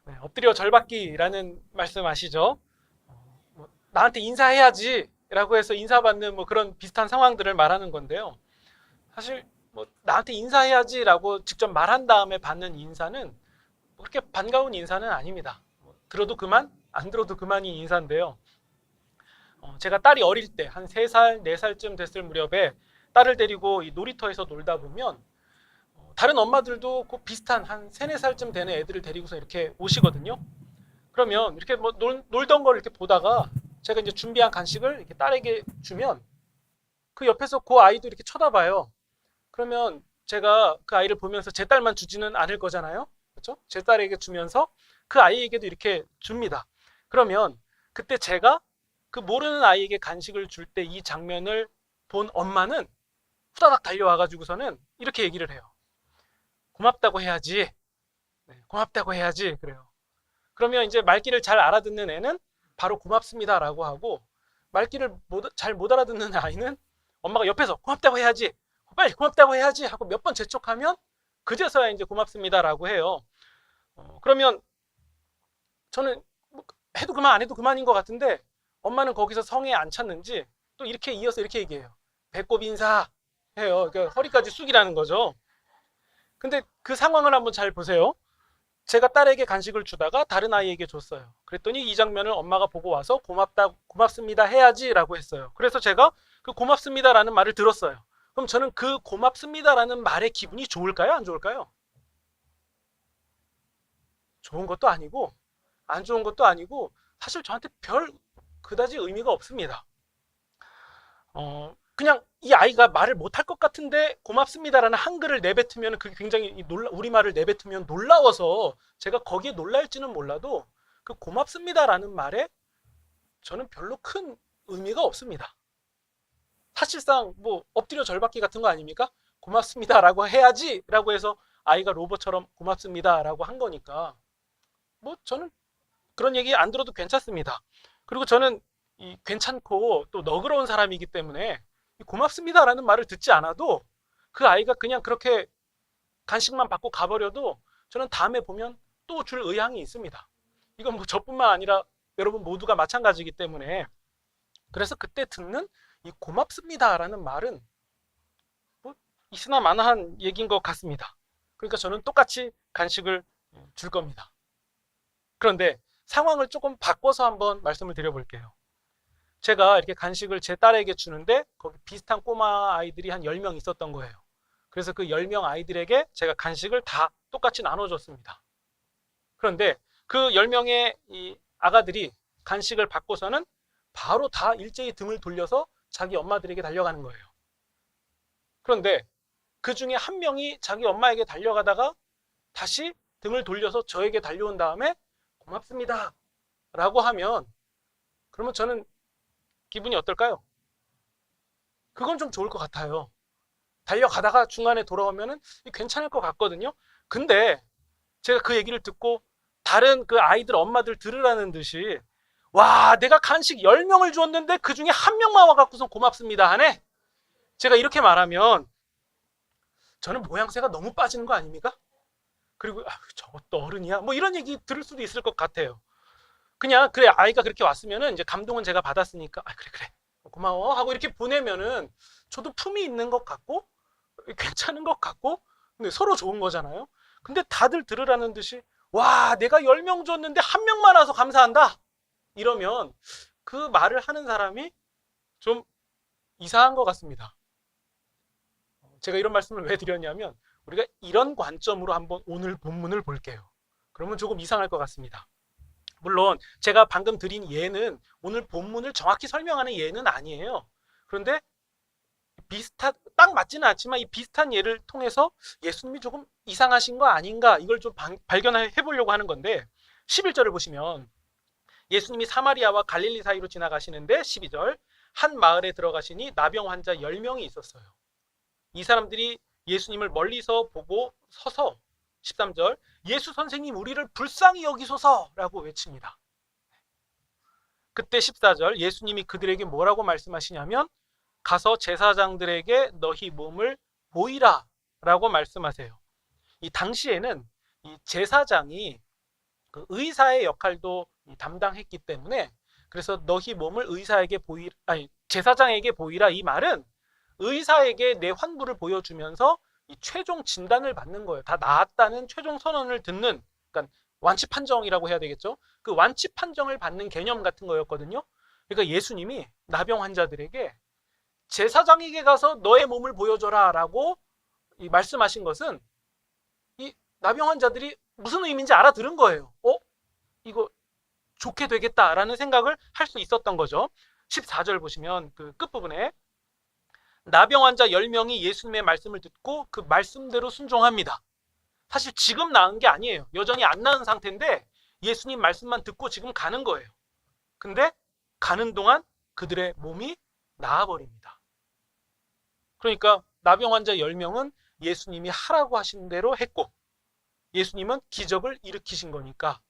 네, 엎드려 절받기라는 말씀 아시죠? 나한테 인사해야지 라고 해서 인사받는 뭐 그런 비슷한 상황들을 말하는 건데요. 사실 뭐 나한테 인사해야지 라고 직접 말한 다음에 받는 인사는 그렇게 반가운 인사는 아닙니다. 들어도 그만, 안 들어도 그만인 인사인데요. 제가 딸이 어릴 때 한 3살, 4살쯤 됐을 무렵에 딸을 데리고 이 놀이터에서 놀다 보면 다른 엄마들도 꼭 비슷한 한 3, 4살쯤 되는 애들을 데리고서 이렇게 오시거든요. 그러면 이렇게 뭐 놀던 걸 이렇게 보다가 제가 이제 준비한 간식을 이렇게 딸에게 주면 그 옆에서 그 아이도 이렇게 쳐다봐요. 그러면 제가 그 아이를 보면서 제 딸만 주지는 않을 거잖아요. 그렇죠? 제 딸에게 주면서 그 아이에게도 이렇게 줍니다. 그러면 그때 제가 그 모르는 아이에게 간식을 줄 때 이 장면을 본 엄마는 후다닥 달려와 가지고서는 이렇게 얘기를 해요. 고맙다고 해야지. 네, 고맙다고 해야지. 그래요. 그러면 이제 말귀를 잘 알아듣는 애는 바로 고맙습니다라고 하고 말귀를 잘 못 알아듣는 아이는 엄마가 옆에서 고맙다고 해야지. 빨리 고맙다고 해야지 하고 몇 번 재촉하면 그제서야 이제 고맙습니다라고 해요. 그러면 저는 뭐 해도 그만 안 해도 그만인 것 같은데 엄마는 거기서 성에 안 찼는지 또 이렇게 이어서 이렇게 얘기해요. 배꼽 인사 해요. 그러니까 허리까지 숙이라는 거죠. 근데 그 상황을 한번 잘 보세요. 제가 딸에게 간식을 주다가 다른 아이에게 줬어요. 그랬더니 이 장면을 엄마가 보고 와서 고맙습니다 해야지라고 했어요. 그래서 제가 그 고맙습니다라는 말을 들었어요. 그럼 저는 그 고맙습니다라는 말의 기분이 좋을까요? 안 좋을까요? 좋은 것도 아니고 안 좋은 것도 아니고 사실 저한테 별 그다지 의미가 없습니다. 그냥 이 아이가 말을 못할 것 같은데 고맙습니다라는 한글을 내뱉으면 그게 굉장히 우리말을 내뱉으면 놀라워서 제가 거기에 놀랄지는 몰라도 그 고맙습니다라는 말에 저는 별로 큰 의미가 없습니다. 사실상 뭐 엎드려 절받기 같은 거 아닙니까? 고맙습니다라고 해야지라고 해서 아이가 로봇처럼 고맙습니다라고 한 거니까 뭐 저는 그런 얘기 안 들어도 괜찮습니다. 그리고 저는 이 괜찮고 또 너그러운 사람이기 때문에 고맙습니다라는 말을 듣지 않아도 그 아이가 그냥 그렇게 간식만 받고 가버려도 저는 다음에 보면 또 줄 의향이 있습니다. 이건 뭐 저뿐만 아니라 여러분 모두가 마찬가지이기 때문에 그래서 그때 듣는 이 고맙습니다라는 말은 뭐 있으나 마나한 얘기인 것 같습니다. 그러니까 저는 똑같이 간식을 줄 겁니다. 그런데 상황을 조금 바꿔서 한번 말씀을 드려볼게요. 제가 이렇게 간식을 제 딸에게 주는데 거기 비슷한 꼬마 아이들이 한 10명 있었던 거예요. 그래서 그 10명 아이들에게 제가 간식을 다 똑같이 나눠줬습니다. 그런데 그 10명의 이 아가들이 간식을 받고서는 바로 다 일제히 등을 돌려서 자기 엄마들에게 달려가는 거예요. 그런데 그 중에 한 명이 자기 엄마에게 달려가다가 다시 등을 돌려서 저에게 달려온 다음에 고맙습니다 라고 하면 그러면 저는 기분이 어떨까요? 그건 좀 좋을 것 같아요. 달려가다가 중간에 돌아오면은 괜찮을 것 같거든요. 근데 제가 그 얘기를 듣고 다른 그 아이들 엄마들 들으라는 듯이 와 내가 간식 10명을 주었는데 그 중에 한 명만 와갖고선 고맙습니다 하네. 제가 이렇게 말하면 저는 모양새가 너무 빠지는 거 아닙니까? 그리고 저것도 어른이야 뭐 이런 얘기 들을 수도 있을 것 같아요. 그냥 그래 아이가 그렇게 왔으면은 이제 감동은 제가 받았으니까 그래 고마워 하고 이렇게 보내면은 저도 품이 있는 것 같고 괜찮은 것 같고 근데 서로 좋은 거잖아요. 근데 다들 들으라는 듯이 와 내가 10명 줬는데 한 명만 와서 감사한다 이러면 그 말을 하는 사람이 좀 이상한 것 같습니다. 제가 이런 말씀을 왜 드렸냐면 우리가 이런 관점으로 한번 오늘 본문을 볼게요. 그러면 조금 이상할 것 같습니다. 물론 제가 방금 드린 예는 오늘 본문을 정확히 설명하는 예는 아니에요. 그런데 딱 맞지는 않지만 이 비슷한 예를 통해서 예수님이 조금 이상하신 거 아닌가 이걸 좀 발견해 보려고 하는 건데 11절을 보시면 예수님이 사마리아와 갈릴리 사이로 지나가시는데 12절 한 마을에 들어가시니 나병 환자 10명이 있었어요. 이 사람들이 예수님을 멀리서 보고 서서 13절 예수 선생님 우리를 불쌍히 여기소서라고 외칩니다. 그때 14절 예수님이 그들에게 뭐라고 말씀하시냐면 가서 제사장들에게 너희 몸을 보이라 라고 말씀하세요. 이 당시에는 이 제사장이 그 의사의 역할도 담당했기 때문에 그래서 너희 몸을 의사에게 아니 제사장에게 보이라 이 말은 의사에게 내 환부를 보여주면서 이 최종 진단을 받는 거예요. 다 나았다는 최종 선언을 듣는, 그러니까 완치 판정이라고 해야 되겠죠. 그 완치 판정을 받는 개념 같은 거였거든요. 그러니까 예수님이 나병 환자들에게 제사장에게 가서 너의 몸을 보여줘라 라고 말씀하신 것은 이 나병 환자들이 무슨 의미인지 알아들은 거예요. 이거 좋게 되겠다라는 생각을 할 수 있었던 거죠. 14절 보시면 그 끝부분에 나병 환자 10명이 예수님의 말씀을 듣고 그 말씀대로 순종합니다. 사실 지금 나은 게 아니에요. 여전히 안 나은 상태인데 예수님 말씀만 듣고 지금 가는 거예요. 근데 가는 동안 그들의 몸이 나아버립니다. 그러니까 나병 환자 10명은 예수님이 하라고 하신 대로 했고 예수님은 기적을 일으키신 거니까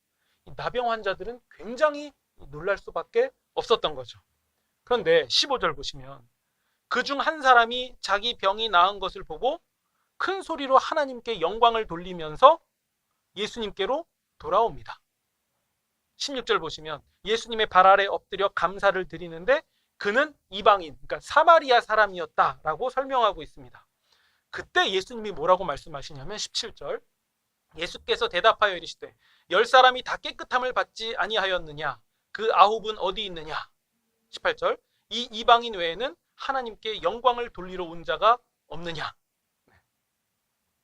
나병 환자들은 굉장히 놀랄 수밖에 없었던 거죠. 그런데 15절 보시면 그중 한 사람이 자기 병이 나은 것을 보고 큰 소리로 하나님께 영광을 돌리면서 예수님께로 돌아옵니다. 16절 보시면 예수님의 발 아래 엎드려 감사를 드리는데 그는 이방인, 그러니까 사마리아 사람이었다라고 설명하고 있습니다. 그때 예수님이 뭐라고 말씀하시냐면 17절 예수께서 대답하여 이르시되 10사람이 다 깨끗함을 받지 아니하였느냐? 그 9은 어디 있느냐? 18절 이 이방인 외에는 하나님께 영광을 돌리러 온 자가 없느냐?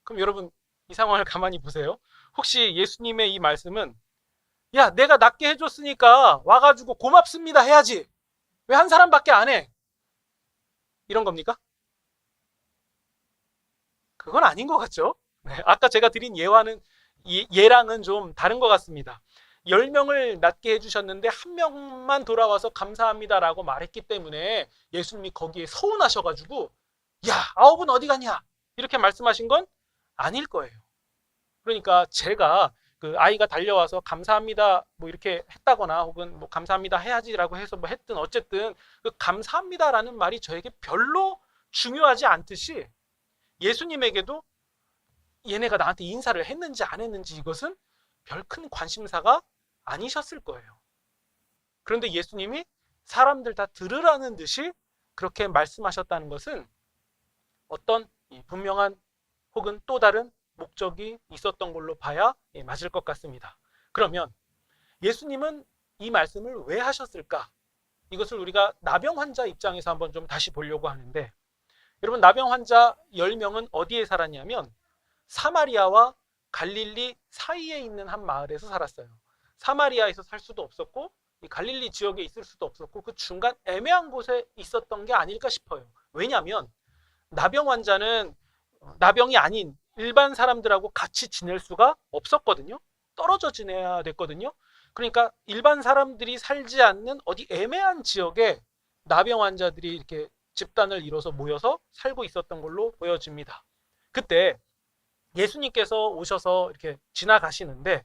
그럼 여러분 이 상황을 가만히 보세요. 혹시 예수님의 이 말씀은 야 내가 낫게 해줬으니까 와가지고 고맙습니다 해야지 왜 한 사람밖에 안 해? 이런 겁니까? 그건 아닌 것 같죠? 네, 아까 제가 드린 예랑은 좀 다른 것 같습니다. 10명을 낫게 해주셨는데 한 명만 돌아와서 감사합니다라고 말했기 때문에 예수님이 거기에 서운하셔가지고 야 9은 어디 갔냐? 이렇게 말씀하신 건 아닐 거예요. 그러니까 제가 그 아이가 달려와서 감사합니다 뭐 이렇게 했다거나 혹은 뭐 감사합니다 해야지라고 해서 뭐 했든 어쨌든 그 감사합니다라는 말이 저에게 별로 중요하지 않듯이 예수님에게도 얘네가 나한테 인사를 했는지 안 했는지 이것은 별 큰 관심사가 아니셨을 거예요. 그런데 예수님이 사람들 다 들으라는 듯이 그렇게 말씀하셨다는 것은 어떤 분명한 혹은 또 다른 목적이 있었던 걸로 봐야 맞을 것 같습니다. 그러면 예수님은 이 말씀을 왜 하셨을까? 이것을 우리가 나병 환자 입장에서 한번 좀 다시 보려고 하는데 여러분 나병 환자 10명은 어디에 살았냐면 사마리아와 갈릴리 사이에 있는 한 마을에서 살았어요. 사마리아에서 살 수도 없었고 이 갈릴리 지역에 있을 수도 없었고 그 중간 애매한 곳에 있었던 게 아닐까 싶어요. 왜냐하면 나병 환자는 나병이 아닌 일반 사람들하고 같이 지낼 수가 없었거든요. 떨어져 지내야 됐거든요. 그러니까 일반 사람들이 살지 않는 어디 애매한 지역에 나병 환자들이 이렇게 집단을 이뤄서 모여서 살고 있었던 걸로 보여집니다. 그때 예수님께서 오셔서 이렇게 지나가시는데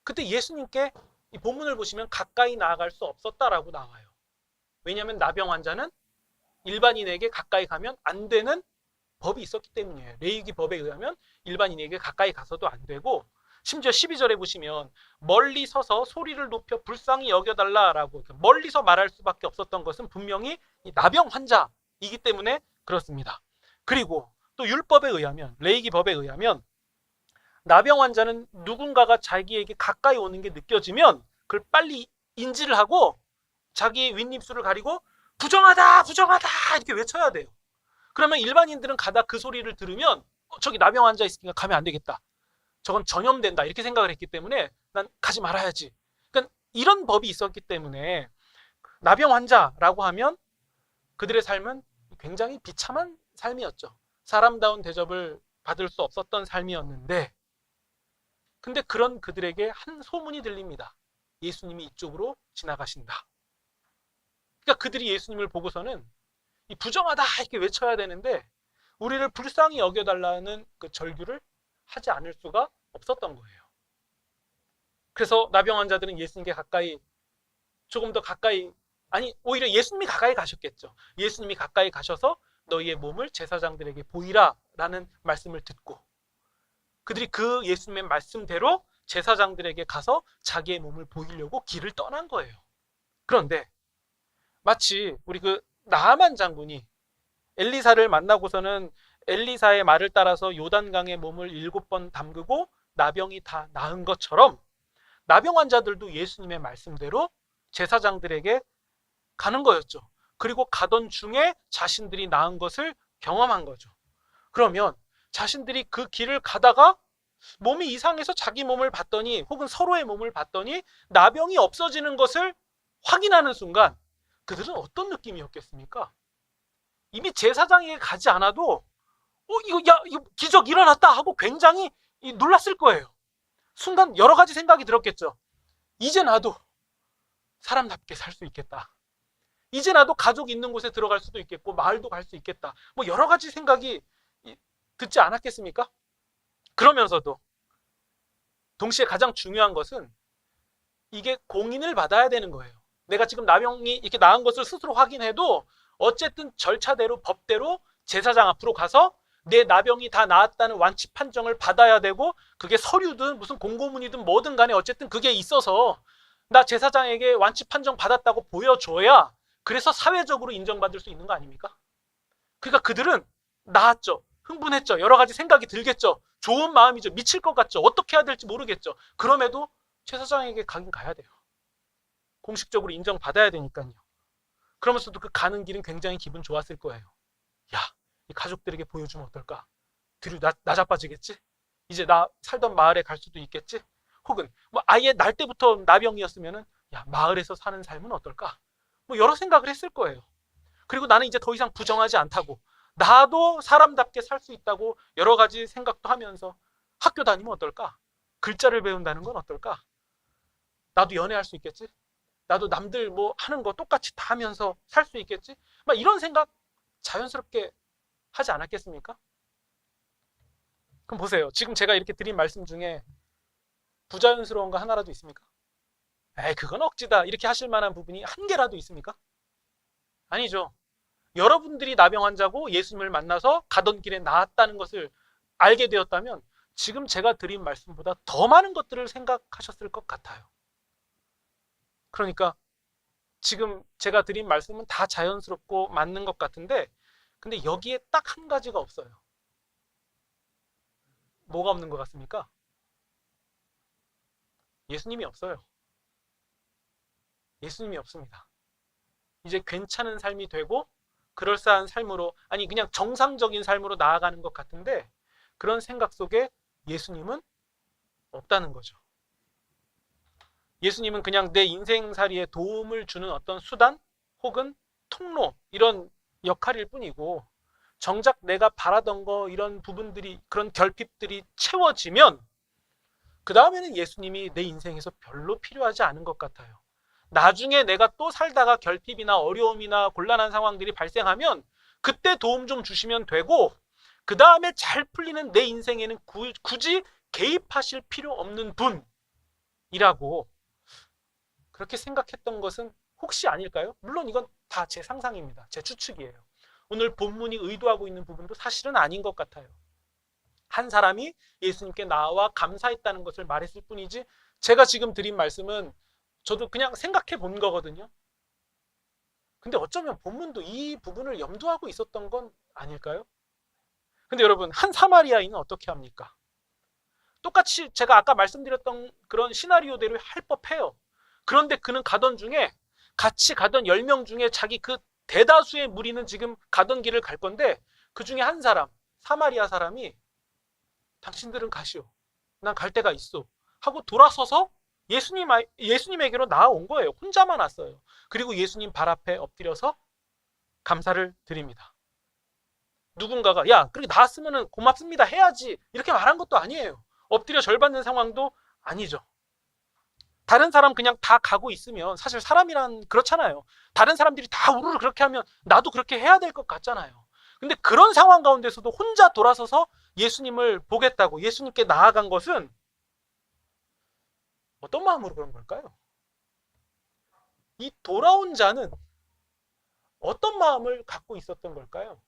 그때 예수님께 이 본문을 보시면 가까이 나아갈 수 없었다라고 나와요. 왜냐하면 나병 환자는 일반인에게 가까이 가면 안 되는 법이 있었기 때문이에요. 레위기 법에 의하면 일반인에게 가까이 가서도 안 되고 심지어 12절에 보시면 멀리 서서 소리를 높여 불쌍히 여겨달라라고 멀리서 말할 수밖에 없었던 것은 분명히 이 나병 환자이기 때문에 그렇습니다. 그리고 또 율법에 의하면 레위기 법에 의하면 나병 환자는 누군가가 자기에게 가까이 오는 게 느껴지면 그걸 빨리 인지를 하고 자기 윗입술을 가리고 부정하다 부정하다 이렇게 외쳐야 돼요. 그러면 일반인들은 가다 그 소리를 들으면 저기 나병 환자 있으니까 가면 안 되겠다. 저건 전염된다 이렇게 생각을 했기 때문에 난 가지 말아야지. 그러니까 이런 법이 있었기 때문에 나병 환자라고 하면 그들의 삶은 굉장히 비참한 삶이었죠. 사람다운 대접을 받을 수 없었던 삶이었는데 근데 그런 그들에게 한 소문이 들립니다. 예수님이 이쪽으로 지나가신다. 그러니까 그들이 예수님을 보고서는 이 부정하다 이렇게 외쳐야 되는데 우리를 불쌍히 여겨달라는 그 절규를 하지 않을 수가 없었던 거예요. 그래서 나병 환자들은 예수님께 가까이 조금 더 가까이 아니 오히려 예수님이 가까이 가셨겠죠. 예수님이 가까이 가셔서 너희의 몸을 제사장들에게 보이라 라는 말씀을 듣고 그들이 그 예수님의 말씀대로 제사장들에게 가서 자기의 몸을 보이려고 길을 떠난 거예요. 그런데 마치 우리 그 나아만 장군이 엘리사를 만나고서는 엘리사의 말을 따라서 요단강에 몸을 7번 담그고 나병이 다 나은 것처럼 나병 환자들도 예수님의 말씀대로 제사장들에게 가는 거였죠. 그리고 가던 중에 자신들이 나은 것을 경험한 거죠. 그러면 자신들이 그 길을 가다가 몸이 이상해서 자기 몸을 봤더니 혹은 서로의 몸을 봤더니 나병이 없어지는 것을 확인하는 순간 그들은 어떤 느낌이었겠습니까? 이미 제사장에게 가지 않아도 이거 기적 일어났다 하고 굉장히 놀랐을 거예요. 순간 여러 가지 생각이 들었겠죠. 이제 나도 사람답게 살 수 있겠다. 이제 나도 가족 있는 곳에 들어갈 수도 있겠고 마을도 갈 수 있겠다. 뭐 여러 가지 생각이 듣지 않았겠습니까? 그러면서도 동시에 가장 중요한 것은 이게 공인을 받아야 되는 거예요. 내가 지금 나병이 이렇게 나은 것을 스스로 확인해도 어쨌든 절차대로 법대로 제사장 앞으로 가서 내 나병이 다 나았다는 완치 판정을 받아야 되고 그게 서류든 무슨 공고문이든 뭐든 간에 어쨌든 그게 있어서 나 제사장에게 완치 판정 받았다고 보여줘야 그래서 사회적으로 인정받을 수 있는 거 아닙니까? 그러니까 그들은 나았죠. 흥분했죠. 여러 가지 생각이 들겠죠. 좋은 마음이죠. 미칠 것 같죠. 어떻게 해야 될지 모르겠죠. 그럼에도 제사장에게 가긴 가야 돼요. 공식적으로 인정받아야 되니까요. 그러면서도 그 가는 길은 굉장히 기분 좋았을 거예요. 야, 이 가족들에게 보여주면 어떨까? 뒤로 나자빠지겠지? 이제 나 살던 마을에 갈 수도 있겠지? 혹은 뭐 아예 날 때부터 나병이었으면은 야, 마을에서 사는 삶은 어떨까? 뭐 여러 생각을 했을 거예요. 그리고 나는 이제 더 이상 부정하지 않다고 나도 사람답게 살 수 있다고 여러 가지 생각도 하면서 학교 다니면 어떨까? 글자를 배운다는 건 어떨까? 나도 연애할 수 있겠지? 나도 남들 뭐 하는 거 똑같이 다 하면서 살 수 있겠지? 막 이런 생각 자연스럽게 하지 않았겠습니까? 그럼 보세요. 지금 제가 이렇게 드린 말씀 중에 부자연스러운 거 하나라도 있습니까? 에이, 그건 억지다. 이렇게 하실 만한 부분이 한 개라도 있습니까? 아니죠. 여러분들이 나병 환자고 예수님을 만나서 가던 길에 나았다는 것을 알게 되었다면 지금 제가 드린 말씀보다 더 많은 것들을 생각하셨을 것 같아요. 그러니까 지금 제가 드린 말씀은 다 자연스럽고 맞는 것 같은데 근데 여기에 딱 한 가지가 없어요. 뭐가 없는 것 같습니까? 예수님이 없어요. 예수님이 없습니다. 이제 괜찮은 삶이 되고 그럴싸한 삶으로 아니 그냥 정상적인 삶으로 나아가는 것 같은데 그런 생각 속에 예수님은 없다는 거죠. 예수님은 그냥 내 인생살이에 도움을 주는 어떤 수단 혹은 통로 이런 역할일 뿐이고 정작 내가 바라던 거 이런 부분들이 그런 결핍들이 채워지면 그 다음에는 예수님이 내 인생에서 별로 필요하지 않은 것 같아요. 나중에 내가 또 살다가 결핍이나 어려움이나 곤란한 상황들이 발생하면 그때 도움 좀 주시면 되고 그 다음에 잘 풀리는 내 인생에는 굳이 개입하실 필요 없는 분이라고 그렇게 생각했던 것은 혹시 아닐까요? 물론 이건 다 제 상상입니다. 제 추측이에요. 오늘 본문이 의도하고 있는 부분도 사실은 아닌 것 같아요. 한 사람이 예수님께 나와 감사했다는 것을 말했을 뿐이지 제가 지금 드린 말씀은 저도 그냥 생각해 본 거거든요. 근데 어쩌면 본문도 이 부분을 염두하고 있었던 건 아닐까요? 근데 여러분 한 사마리아인은 어떻게 합니까? 똑같이 제가 아까 말씀드렸던 그런 시나리오대로 할 법해요. 그런데 그는 가던 중에 같이 가던 10명 중에 자기 그 대다수의 무리는 지금 가던 길을 갈 건데 그 중에 한 사람 사마리아 사람이 당신들은 가시오. 난 갈 데가 있어. 하고 돌아서서 예수님에게로 나아온 거예요. 혼자만 왔어요. 그리고 예수님 발 앞에 엎드려서 감사를 드립니다. 누군가가 야 그렇게 나왔으면 고맙습니다 해야지 이렇게 말한 것도 아니에요. 엎드려 절 받는 상황도 아니죠. 다른 사람 그냥 다 가고 있으면 사실 사람이란 그렇잖아요. 다른 사람들이 다 우르르 그렇게 하면 나도 그렇게 해야 될 것 같잖아요. 근데 그런 상황 가운데서도 혼자 돌아서서 예수님을 보겠다고 예수님께 나아간 것은 어떤 마음으로 그런 걸까요? 이 돌아온 자는 어떤 마음을 갖고 있었던 걸까요?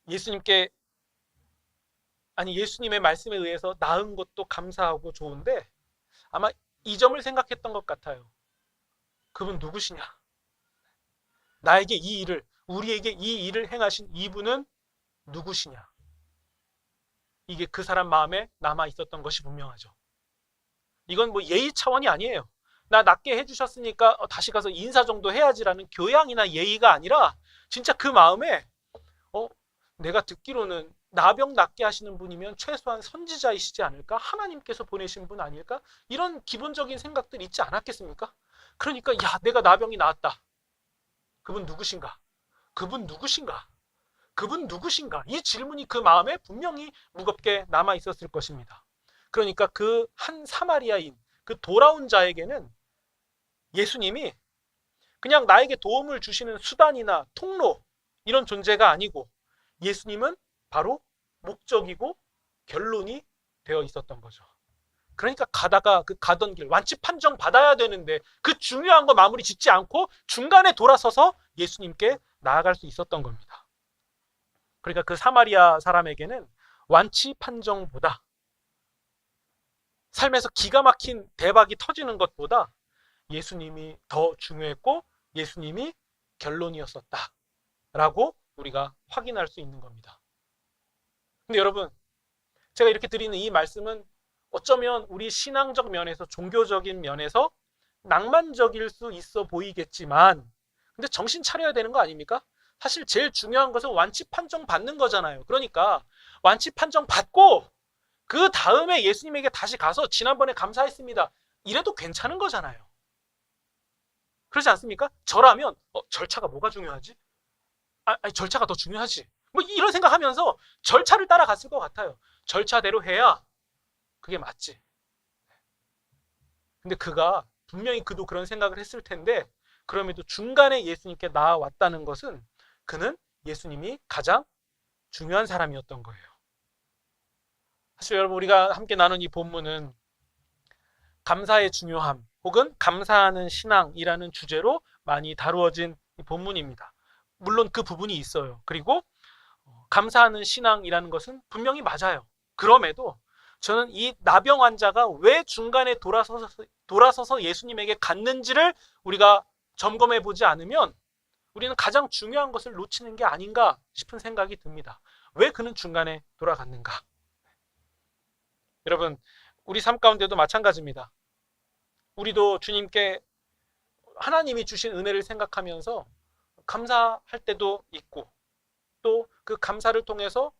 예수님께 아니 예수님의 말씀에 의해서 나은 것도 감사하고 좋은데 아마 이 점을 생각했던 것 같아요. 그분 누구시냐? 나에게 이 일을, 우리에게 이 일을 행하신 이분은 누구시냐? 이게 그 사람 마음에 남아 있었던 것이 분명하죠. 이건 뭐 예의 차원이 아니에요. 나 낫게 해주셨으니까 다시 가서 인사 정도 해야지라는 교양이나 예의가 아니라 진짜 그 마음에 내가 듣기로는 나병 낫게 하시는 분이면 최소한 선지자이시지 않을까? 하나님께서 보내신 분 아닐까? 이런 기본적인 생각들 있지 않았겠습니까? 그러니까 야, 내가 나병이 나았다. 그분 누구신가? 그분 누구신가? 그분 누구신가? 이 질문이 그 마음에 분명히 무겁게 남아 있었을 것입니다. 그러니까 그 한 사마리아인, 그 돌아온 자에게는 예수님이 그냥 나에게 도움을 주시는 수단이나 통로 이런 존재가 아니고 예수님은 바로 목적이고 결론이 되어 있었던 거죠. 그러니까 가다가 그 가던 길 완치 판정 받아야 되는데 그 중요한 거 마무리 짓지 않고 중간에 돌아서서 예수님께 나아갈 수 있었던 겁니다. 그러니까 그 사마리아 사람에게는 완치 판정보다 삶에서 기가 막힌 대박이 터지는 것보다 예수님이 더 중요했고 예수님이 결론이었었다라고 우리가 확인할 수 있는 겁니다. 근데 여러분, 제가 이렇게 드리는 이 말씀은 어쩌면 우리 신앙적 면에서 종교적인 면에서 낭만적일 수 있어 보이겠지만 근데 정신 차려야 되는 거 아닙니까? 사실 제일 중요한 것은 완치 판정 받는 거잖아요. 그러니까 완치 판정 받고 그 다음에 예수님에게 다시 가서 지난번에 감사했습니다. 이래도 괜찮은 거잖아요. 그렇지 않습니까? 저라면 절차가 뭐가 중요하지? 아니, 절차가 더 중요하지. 뭐 이런 생각하면서 절차를 따라갔을 것 같아요. 절차대로 해야 그게 맞지. 근데 그가 분명히 그도 그런 생각을 했을 텐데 그럼에도 중간에 예수님께 나아왔다는 것은 그는 예수님이 가장 중요한 사람이었던 거예요. 사실 여러분 우리가 함께 나눈 이 본문은 감사의 중요함 혹은 감사하는 신앙이라는 주제로 많이 다루어진 이 본문입니다. 물론 그 부분이 있어요. 그리고 감사하는 신앙이라는 것은 분명히 맞아요. 그럼에도 저는 이 나병 환자가 왜 중간에 돌아서서 예수님에게 갔는지를 우리가 점검해 보지 않으면 우리는 가장 중요한 것을 놓치는 게 아닌가 싶은 생각이 듭니다. 왜 그는 중간에 돌아갔는가? 여러분, 우리 삶 가운데도 마찬가지입니다. 우리도 주님께 하나님이 주신 은혜를 생각하면서 감사할 때도 있고 또 그 감사를 통해서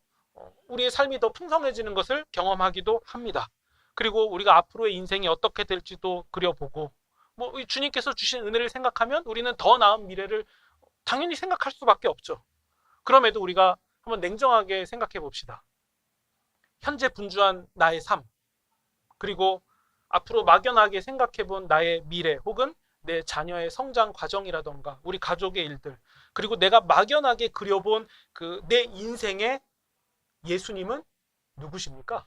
우리의 삶이 더 풍성해지는 것을 경험하기도 합니다. 그리고 우리가 앞으로의 인생이 어떻게 될지도 그려보고 뭐 주님께서 주신 은혜를 생각하면 우리는 더 나은 미래를 당연히 생각할 수밖에 없죠. 그럼에도 우리가 한번 냉정하게 생각해 봅시다. 현재 분주한 나의 삶 그리고 앞으로 막연하게 생각해 본 나의 미래 혹은 내 자녀의 성장 과정이라던가 우리 가족의 일들 그리고 내가 막연하게 그려본 그 내 인생의 예수님은 누구십니까?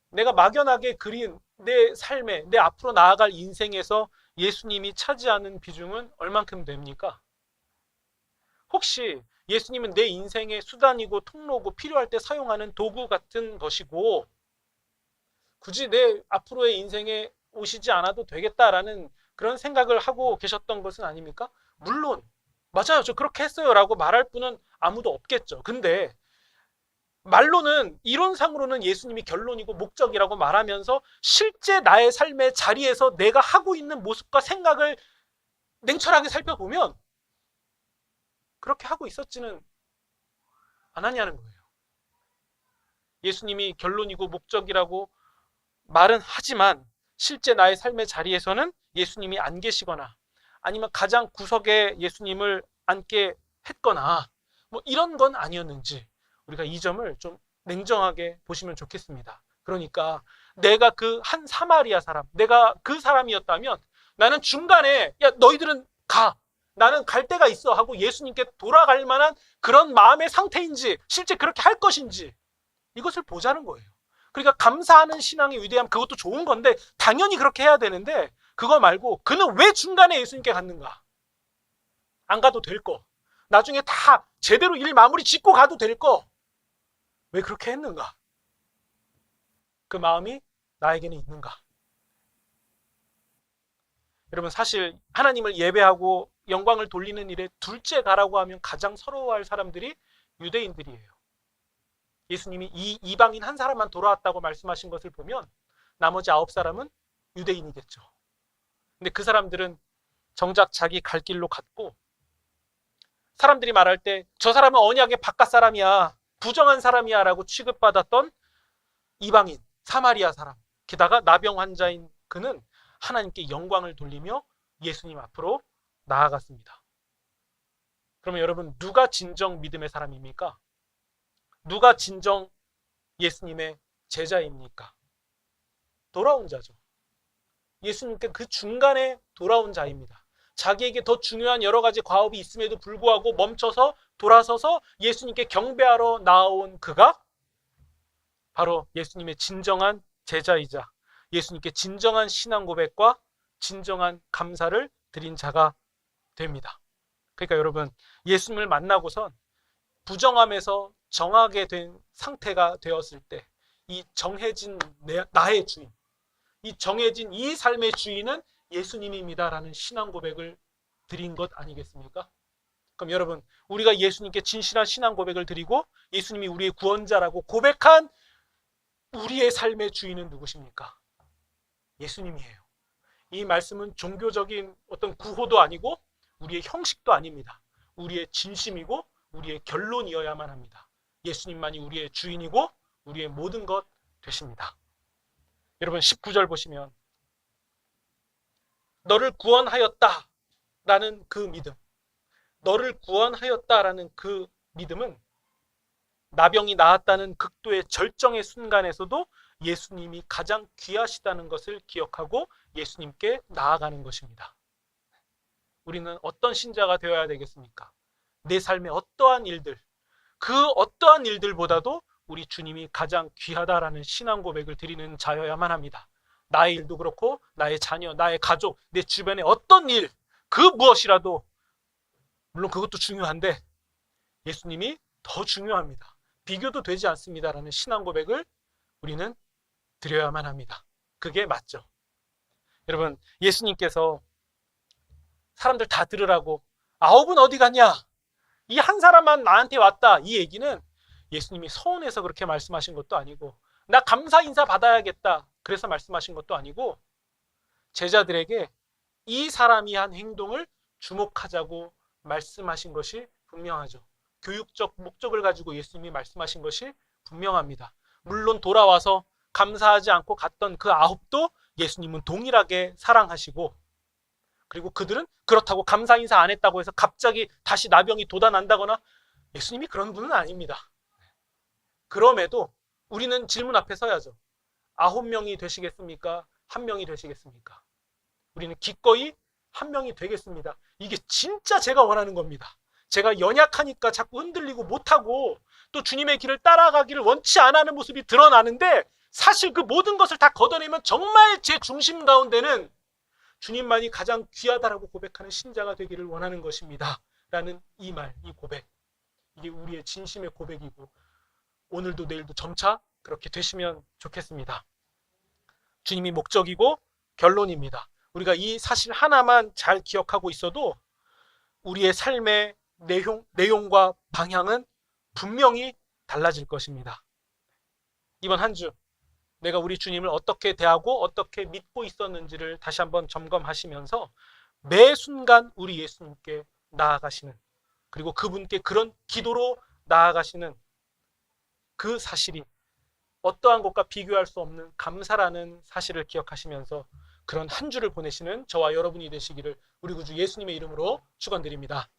내가 막연하게 그린 내 삶에 내 앞으로 나아갈 인생에서 예수님이 차지하는 비중은 얼만큼 됩니까? 혹시 예수님은 내 인생의 수단이고 통로고 필요할 때 사용하는 도구 같은 것이고 굳이 내 앞으로의 인생에 오시지 않아도 되겠다라는 그런 생각을 하고 계셨던 것은 아닙니까? 물론 맞아요. 저 그렇게 했어요 라고 말할 분은 아무도 없겠죠. 근데 말로는 이론상으로는 예수님이 결론이고 목적이라고 말하면서 실제 나의 삶의 자리에서 내가 하고 있는 모습과 생각을 냉철하게 살펴보면 그렇게 하고 있었지는 않았냐는 거예요. 예수님이 결론이고 목적이라고 말은 하지만 실제 나의 삶의 자리에서는 예수님이 안 계시거나 아니면 가장 구석에 예수님을 앉게 했거나 뭐 이런 건 아니었는지 우리가 이 점을 좀 냉정하게 보시면 좋겠습니다. 그러니까 내가 그 한 사마리아 사람, 내가 그 사람이었다면 나는 중간에 야 너희들은 가, 나는 갈 데가 있어 하고 예수님께 돌아갈 만한 그런 마음의 상태인지 실제 그렇게 할 것인지 이것을 보자는 거예요. 그러니까 감사하는 신앙의 위대함 그것도 좋은 건데 당연히 그렇게 해야 되는데 그거 말고 그는 왜 중간에 예수님께 갔는가? 안 가도 될 거. 나중에 다 제대로 일 마무리 짓고 가도 될 거. 왜 그렇게 했는가? 그 마음이 나에게는 있는가? 여러분, 사실 하나님을 예배하고 영광을 돌리는 일에 둘째 가라고 하면 가장 서러워할 사람들이 유대인들이에요. 예수님이 이 이방인 한 사람만 돌아왔다고 말씀하신 것을 보면 나머지 9사람은 유대인이겠죠. 근데 그 사람들은 정작 자기 갈 길로 갔고, 사람들이 말할 때 저 사람은 언약의 바깥 사람이야, 부정한 사람이야 라고 취급받았던 이방인, 사마리아 사람, 게다가 나병 환자인 그는 하나님께 영광을 돌리며 예수님 앞으로 나아갔습니다. 그러면 여러분, 누가 진정 믿음의 사람입니까? 누가 진정 예수님의 제자입니까? 돌아온 자죠. 예수님께 그 중간에 돌아온 자입니다. 자기에게 더 중요한 여러 가지 과업이 있음에도 불구하고 멈춰서 돌아서서 예수님께 경배하러 나온 그가 바로 예수님의 진정한 제자이자 예수님께 진정한 신앙 고백과 진정한 감사를 드린 자가 됩니다. 그러니까 여러분, 예수님을 만나고선 부정함에서 정하게 된 상태가 되었을 때 이 정해진 나의 주인, 이 정해진 이 삶의 주인은 예수님입니다라는 신앙 고백을 드린 것 아니겠습니까? 그럼 여러분, 우리가 예수님께 진실한 신앙 고백을 드리고 예수님이 우리의 구원자라고 고백한 우리의 삶의 주인은 누구십니까? 예수님이에요. 이 말씀은 종교적인 어떤 구호도 아니고 우리의 형식도 아닙니다. 우리의 진심이고 우리의 결론이어야만 합니다. 예수님만이 우리의 주인이고 우리의 모든 것 되십니다. 여러분, 19절 보시면 너를 구원하였다 라는 그 믿음, 너를 구원하였다라는 그 믿음은 나병이 나았다는 극도의 절정의 순간에서도 예수님이 가장 귀하시다는 것을 기억하고 예수님께 나아가는 것입니다. 우리는 어떤 신자가 되어야 되겠습니까? 내 삶의 어떠한 일들, 그 어떠한 일들보다도 우리 주님이 가장 귀하다라는 신앙 고백을 드리는 자여야만 합니다. 나의 일도 그렇고 나의 자녀, 나의 가족, 내 주변의 어떤 일, 그 무엇이라도 물론 그것도 중요한데 예수님이 더 중요합니다. 비교도 되지 않습니다라는 신앙 고백을 우리는 드려야만 합니다. 그게 맞죠. 여러분, 예수님께서 사람들 다 들으라고 9은 어디 갔냐? 이 한 사람만 나한테 왔다. 이 얘기는 예수님이 서운해서 그렇게 말씀하신 것도 아니고 나 감사 인사 받아야겠다. 그래서 말씀하신 것도 아니고 제자들에게 이 사람이 한 행동을 주목하자고 말씀하신 것이 분명하죠. 교육적 목적을 가지고 예수님이 말씀하신 것이 분명합니다. 물론 돌아와서 감사하지 않고 갔던 그 9도 예수님은 동일하게 사랑하시고, 그리고 그들은 그렇다고 감사 인사 안 했다고 해서 갑자기 다시 나병이 돋아난다거나 예수님이 그런 분은 아닙니다. 그럼에도 우리는 질문 앞에 서야죠. 9명이 되시겠습니까? 1명이 되시겠습니까? 우리는 기꺼이 1명이 되겠습니다. 이게 진짜 제가 원하는 겁니다. 제가 연약하니까 자꾸 흔들리고 못하고 또 주님의 길을 따라가기를 원치 않아 하는 모습이 드러나는데, 사실 그 모든 것을 다 걷어내면 정말 제 중심 가운데는 주님만이 가장 귀하다라고 고백하는 신자가 되기를 원하는 것입니다. 라는 이 말, 이 고백, 이게 우리의 진심의 고백이고 오늘도 내일도 점차 그렇게 되시면 좋겠습니다. 주님이 목적이고 결론입니다. 우리가 이 사실 하나만 잘 기억하고 있어도 우리의 삶의 내용과 방향은 분명히 달라질 것입니다. 이번 한 주 내가 우리 주님을 어떻게 대하고 어떻게 믿고 있었는지를 다시 한번 점검하시면서 매 순간 우리 예수님께 나아가시는, 그리고 그분께 그런 기도로 나아가시는 그 사실이 어떠한 것과 비교할 수 없는 감사라는 사실을 기억하시면서 그런 한 주를 보내시는 저와 여러분이 되시기를 우리 구주 예수님의 이름으로 축원드립니다.